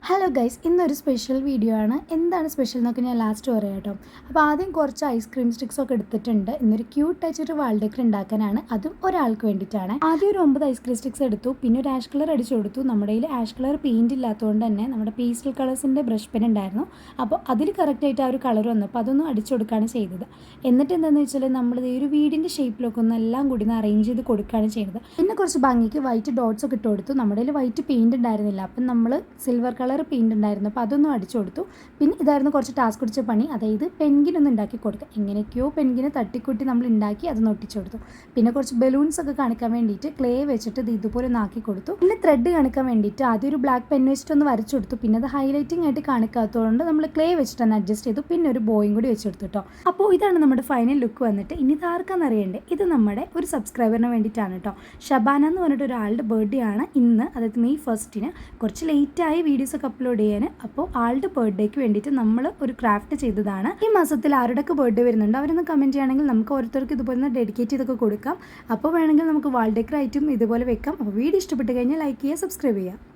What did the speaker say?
Hello guys, ഇന്നൊരു special video ആണ്. എന്താണ് സ്പെഷ്യൽ എന്നൊക്കെ ഞാൻ ലാസ്റ്റ് പറയാം കേട്ടോ. അപ്പോൾ ആദ്യം കുറച്ച് ഐസ്ക്രീം സ്റ്റിക്സ് ഒക്കെ എടുത്തിട്ടുണ്ട്. ഇന്നൊരു ക്യൂട്ട് ആയിട്ടൊരു വാൾ ഡെക്കർ ഉണ്ടാക്കാനാണ്, അതും ഒരാൾക്ക് വേണ്ടിയിട്ടാണ്. ആദ്യം ഒരു 9 ഐസ്ക്രീം സ്റ്റിക്സ് എടുത്തു, പിന്നെ ഒരു ആഷ് കളർ അടിച്ചു കൊടുത്തു. നമ്മുടെ കയ്യിൽ ആഷ് കളർ പെയിൻറ് ഇല്ലാത്തതുകൊണ്ട് തന്നെ നമ്മുടെ പേസ്റ്റൽ കളേഴ്സിൻ്റെ ബ്രഷ് പെൻ ഉണ്ടായിരുന്നു. അപ്പോൾ അതിൽ കറക്റ്റായിട്ട് ആ ഒരു കളർ വന്നപ്പോൾ അതൊന്നും അടിച്ചു കൊടുക്കുകയാണ് ചെയ്തത്. എന്നിട്ട് എന്താണെന്ന് വെച്ചാൽ നമ്മൾ ഈ ഒരു വീടിൻ്റെ ഷേപ്പിലൊക്കെ ഒന്ന് എല്ലാം കൂടി ഒന്ന് അറേഞ്ച് ചെയ്ത് കൊടുക്കുകയാണ് ചെയ്യുന്നത്. പിന്നെ കുറച്ച് ഭംഗിക്ക് വൈറ്റ് ഡോട്ട്സ് ഒക്കെ ഇട്ട് കൊടുത്തു. നമ്മുടെ കയ്യിൽ വൈറ്റ് പെയിൻറ് ഉണ്ടായിരുന്നില്ല, അപ്പം നമ്മൾ സിൽവർ കളർ പെയിൻറ് ഉണ്ടായിരുന്നു, അപ്പോൾ അതൊന്നും അടിച്ചു കൊടുത്തു. പിന്നെ ഇതായിരുന്നു കുറച്ച് ടാസ്ക് പിടിച്ച പണി, അതായത് പെൻഗിനൊന്നും ഉണ്ടാക്കി കൊടുക്കുക. എങ്ങനെയൊക്കെയോ പെൻഗിനെ തട്ടിക്കൂട്ടി നമ്മൾ ഉണ്ടാക്കി അതൊന്ന് ഒട്ടിച്ചു കൊടുത്തു. പിന്നെ കുറച്ച് ബലൂൺസ് ഒക്കെ കാണിക്കാൻ വേണ്ടിയിട്ട് ക്ലേ വെച്ചിട്ട് ഇത് ഇതുപോലെ ഒന്ന് ആക്കി കൊടുത്തു. പിന്നെ ത്രെഡ് കാണിക്കാൻ വേണ്ടിയിട്ട് ആദ്യം ഒരു ബ്ലാക്ക് പെൻ വെച്ചിട്ടൊന്ന് വരച്ചു കൊടുത്തു. പിന്നെ അത് ഹൈലൈറ്റിംഗ് ആയിട്ട് കാണിക്കാത്തതുകൊണ്ട് നമ്മൾ ക്ലേ വെച്ചിട്ടൊന്ന് അഡ്ജസ്റ്റ് ചെയ്തു. പിന്നെ ഒരു ബോയും കൂടി വെച്ച് കൊടുത്തു കേട്ടോ. അപ്പോൾ ഇതാണ് നമ്മുടെ ഫൈനൽ ലുക്ക് വന്നിട്ട്. ഇനി ഇത് ആർക്കാന്ന് അറിയണ്ടേ, ഇത് നമ്മുടെ ഒരു സബ്സ്ക്രൈബറിന് വേണ്ടിയിട്ടാണ് കേട്ടോ. ഷബാന എന്ന് പറഞ്ഞിട്ട് ഒരാളുടെ ബർത്ത്ഡേ ആണ് ഇന്ന്, അതായത് മെയ് 1 കുറച്ച് ലേറ്റായി വീഡിയോസൊക്കെ അപ്ലോഡ് ചെയ്യാൻ. അപ്പോൾ ആളുടെ ബർത്ത്ഡേക്ക് വേണ്ടിയിട്ട് നമ്മൾ ഒരു ക്രാഫ്റ്റ് ചെയ്തതാണ്. ഈ മാസത്തിൽ ആരുടെയൊക്കെ ബർത്ത്ഡേ വരുന്നുണ്ട് അവരൊന്ന് കമൻറ്റ് ചെയ്യുകയാണെങ്കിൽ നമുക്ക് ഓരോരുത്തർക്ക് ഇതുപോലെ ഒന്ന് ഡെഡിക്കേറ്റ് ചെയ്തൊക്കെ കൊടുക്കാം. അപ്പോൾ വേണമെങ്കിൽ നമുക്ക് വാൾ ഡെക്കർ ആയിട്ടും ഇതുപോലെ വെക്കാം. അപ്പോൾ വീഡിയോ ഇഷ്ടപ്പെട്ട് കഴിഞ്ഞാൽ ലൈക്ക് ചെയ്യുക, സബ്സ്ക്രൈബ് ചെയ്യുക.